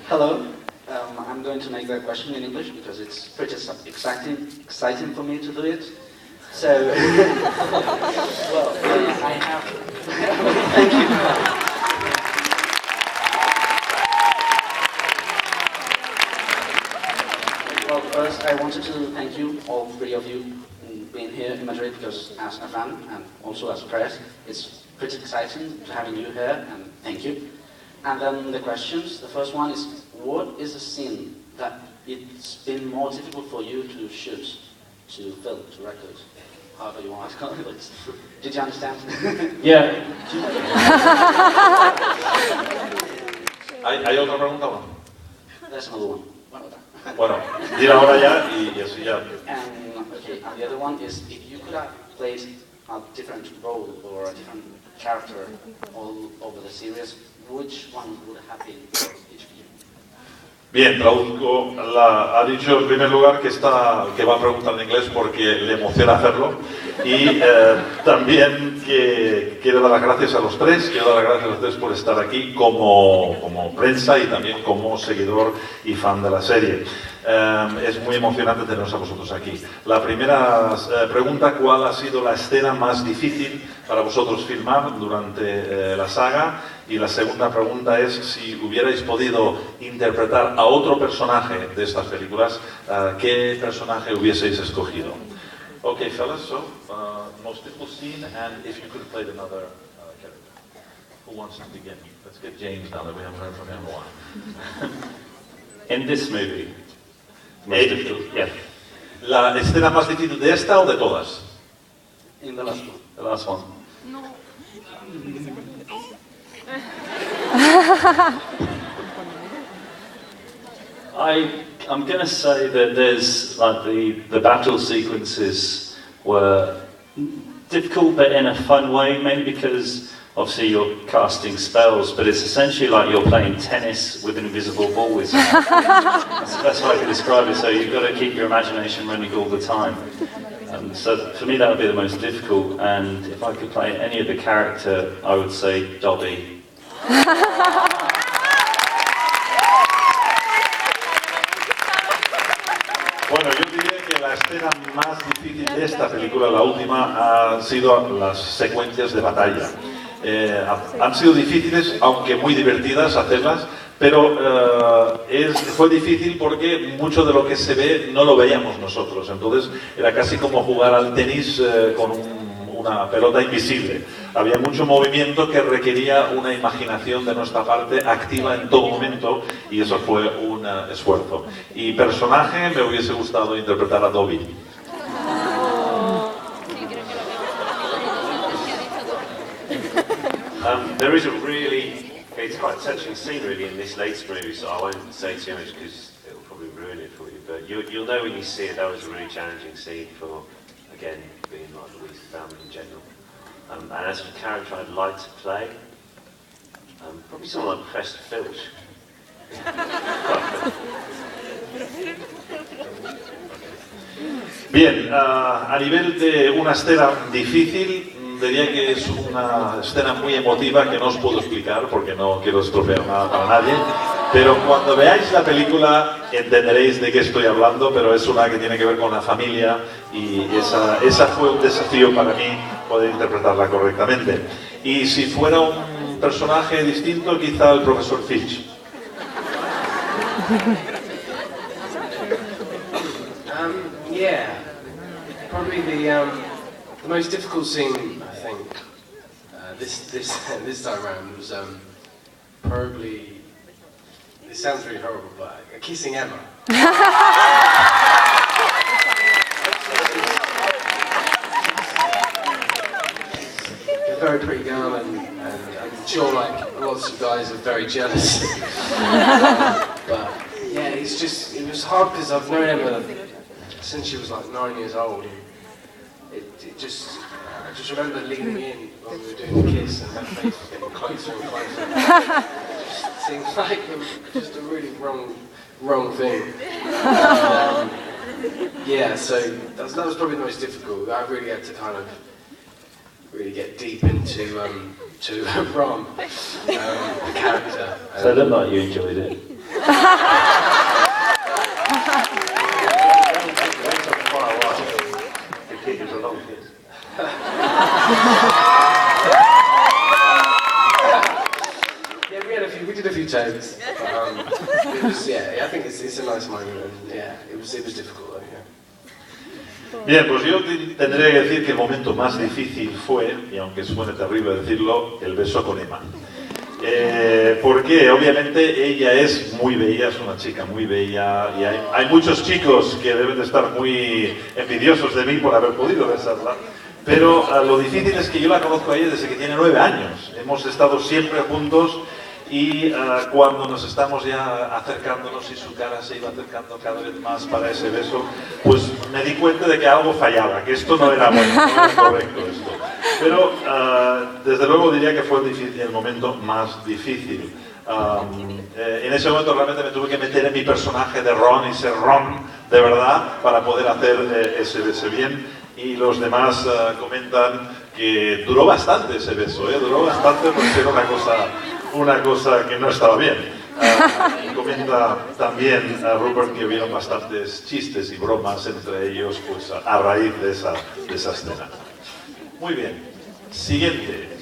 Hello. I'm going to make that question in English because it's pretty exciting for me to do it. So, well, I have. Thank you. Well, first, I wanted to thank you, all three of you, being here in Madrid because as a fan and also as a press, it's pretty exciting to having you here, and thank you. And then the questions. The first one is, what is a scene that it's been more difficult for you to shoot, to film, to record? However you want to call it. Did you understand? Yeah. ¿Hay otra pregunta o no? There's another one. Bueno, dir ahora ya y así ya. Okay, and the other one is, if you could have played a different role or a different character all over the series, which one would have been for each of you? Bien, traduzco. Ha dicho en primer lugar que va a preguntar en inglés porque le emociona hacerlo y también que quiere dar las gracias a los tres, por estar aquí como prensa y también como seguidor y fan de la serie. Es muy emocionante teneros a vosotros aquí. La primera pregunta, ¿cuál ha sido la escena más difícil para vosotros filmar durante la saga? Y la segunda pregunta es, si hubierais podido interpretar a otro personaje de estas películas, ¿qué personaje hubieseis escogido? Okay, fellas, so, most difficult scene, and if you could have played another character. Who wants to begin? Let's get James down there, we haven't heard from him in a while. In this movie, most difficult, yeah. ¿La escena más difícil de esta o de todas? In the last one. The last one. No. I'm going to say that there's like the battle sequences were difficult, but in a fun way, mainly because obviously you're casting spells, but it's essentially like you're playing tennis with an invisible ball with you. That's the best way I can describe it. So you've got to keep your imagination running all the time. So for me that would be the most difficult, and if I could play any other character, I would say Dobby. Bueno, yo diría que la escena más difícil de esta película, la última, han sido las secuencias de batalla. Han sido difíciles, aunque muy divertidas hacerlas, pero fue difícil porque mucho de lo que se ve no lo veíamos nosotros. Entonces era casi como jugar al tenis con una pelota invisible. Había mucho movimiento que requería una imaginación de nuestra parte activa en todo momento, y eso fue un esfuerzo. Y personaje, me hubiese gustado interpretar a Dobby. There is a really, it's quite a touching scene really in this latest movie, so I won't say too much because it'll probably ruin it for you, but you'll know when you see it. That was a really challenging scene for, again, being like the Weasley family in general. And as for character I'd like to play, probably someone like Professor Filch. Bien, a nivel de una escena difícil, diría que es una escena muy emotiva que no os puedo explicar porque no quiero estropear nada para nadie, pero cuando veáis la película entenderéis de qué estoy hablando, pero es una que tiene que ver con la familia y esa fue un desafío para mí poder interpretarla correctamente. Y si fuera un personaje distinto, quizá el profesor Filch. Yeah, probably the most difficult scene, I think, this time around was probably, it sounds really horrible, but kissing Emma. She's a very pretty girl, and I'm sure like lots of guys are very jealous. But yeah, it was hard because I've known Emma since she was like 9 years old. And I just remember leaning in when we were doing the kiss, and her face was getting closer and closer. It just seemed like just a really wrong thing. Yeah, so that was probably the most difficult. I really had to kind of really get deep into Rom, the character. So it looked like you enjoyed it. The kick is a long kiss. Yeah, we did a few takes. It was, yeah, I think it's a nice moment, and yeah, it was difficult though, yeah. Bien, pues yo tendré que decir que el momento más difícil fue, y aunque suene terrible decirlo, el beso con Emma. Porque obviamente ella es muy bella, es una chica muy bella, y hay muchos chicos que deben de estar muy envidiosos de mí por haber podido besarla. Pero lo difícil es que yo la conozco a ella desde que tiene 9 años. Hemos estado siempre juntos. Y cuando nos estamos ya acercándonos y su cara se iba acercando cada vez más para ese beso, pues me di cuenta de que algo fallaba, que esto no era bueno, no era correcto esto. Pero desde luego diría que fue el momento más difícil. En ese momento realmente me tuve que meter en mi personaje de Ron y ser Ron de verdad para poder hacer ese beso bien. Y los demás comentan que duró bastante ese beso, duró bastante porque era una cosa que no estaba bien. Y comenta también a Rupert que hubieron bastantes chistes y bromas entre ellos pues, a raíz de esa escena. Muy bien, siguiente.